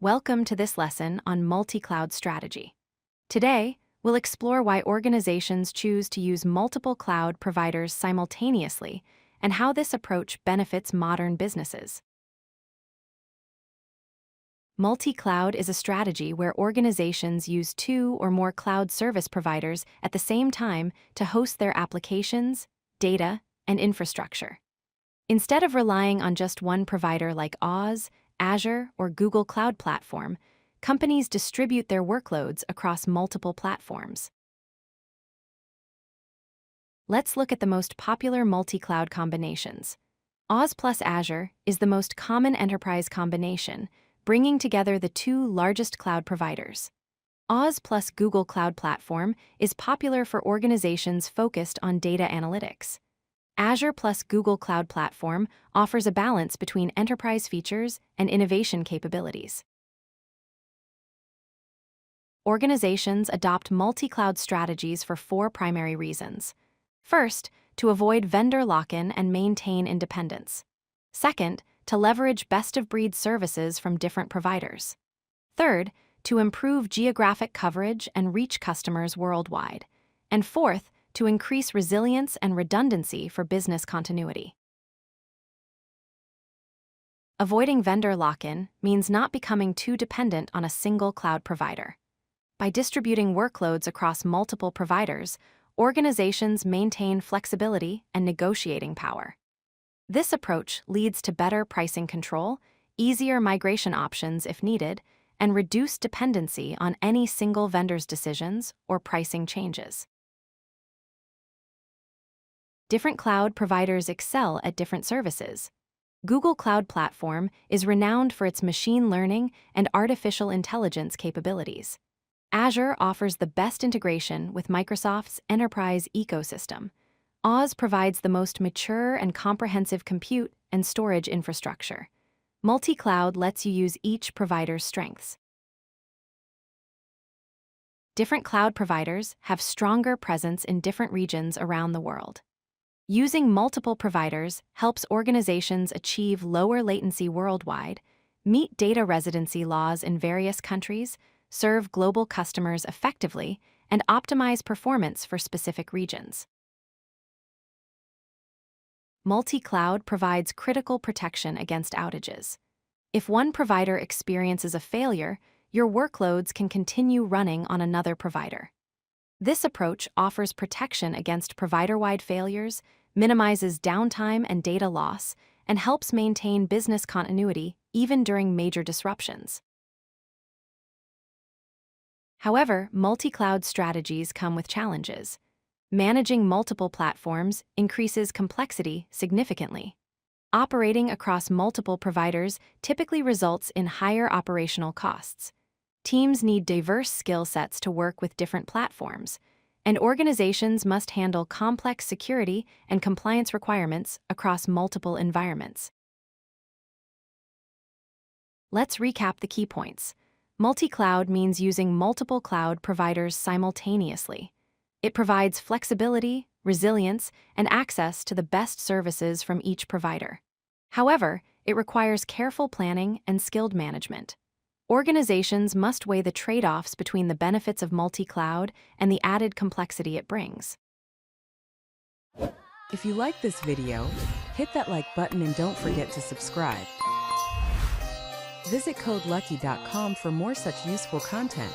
Welcome to this lesson on multi-cloud strategy. Today, we'll explore why organizations choose to use multiple cloud providers simultaneously and how this approach benefits modern businesses. Multi-cloud is a strategy where organizations use two or more cloud service providers at the same time to host their applications, data, and infrastructure. Instead of relying on just one provider like Azure, or Google Cloud Platform, companies distribute their workloads across multiple platforms. Let's look at the most popular multi-cloud combinations. Oz plus Azure is the most common enterprise combination, bringing together the two largest cloud providers. Oz plus Google Cloud Platform is popular for organizations focused on data analytics. Azure plus Google Cloud Platform offers a balance between enterprise features and innovation capabilities. Organizations adopt multi-cloud strategies for four primary reasons. First, to avoid vendor lock-in and maintain independence. Second, to leverage best-of-breed services from different providers. Third, to improve geographic coverage and reach customers worldwide. And fourth, to increase resilience and redundancy for business continuity. Avoiding vendor lock-in means not becoming too dependent on a single cloud provider. By distributing workloads across multiple providers, organizations maintain flexibility and negotiating power. This approach leads to better pricing control, easier migration options if needed, and reduced dependency on any single vendor's decisions or pricing changes. Different cloud providers excel at different services. Google Cloud Platform is renowned for its machine learning and artificial intelligence capabilities. Azure offers the best integration with Microsoft's enterprise ecosystem. Oz provides the most mature and comprehensive compute and storage infrastructure. Multi-cloud lets you use each provider's strengths. Different cloud providers have stronger presence in different regions around the world. Using multiple providers helps organizations achieve lower latency worldwide, meet data residency laws in various countries, serve global customers effectively, and optimize performance for specific regions. Multi-cloud provides critical protection against outages. If one provider experiences a failure, your workloads can continue running on another provider. This approach offers protection against provider-wide failures, minimizes downtime and data loss, and helps maintain business continuity even during major disruptions. However, multi-cloud strategies come with challenges. Managing multiple platforms increases complexity significantly. Operating across multiple providers typically results in higher operational costs. Teams need diverse skill sets to work with different platforms, and organizations must handle complex security and compliance requirements across multiple environments. Let's recap the key points. Multi-cloud means using multiple cloud providers simultaneously. It provides flexibility, resilience, and access to the best services from each provider. However, it requires careful planning and skilled management. Organizations must weigh the trade-offs between the benefits of multi-cloud and the added complexity it brings. If you like this video, hit that like button and don't forget to subscribe. Visit codelucky.com for more such useful content.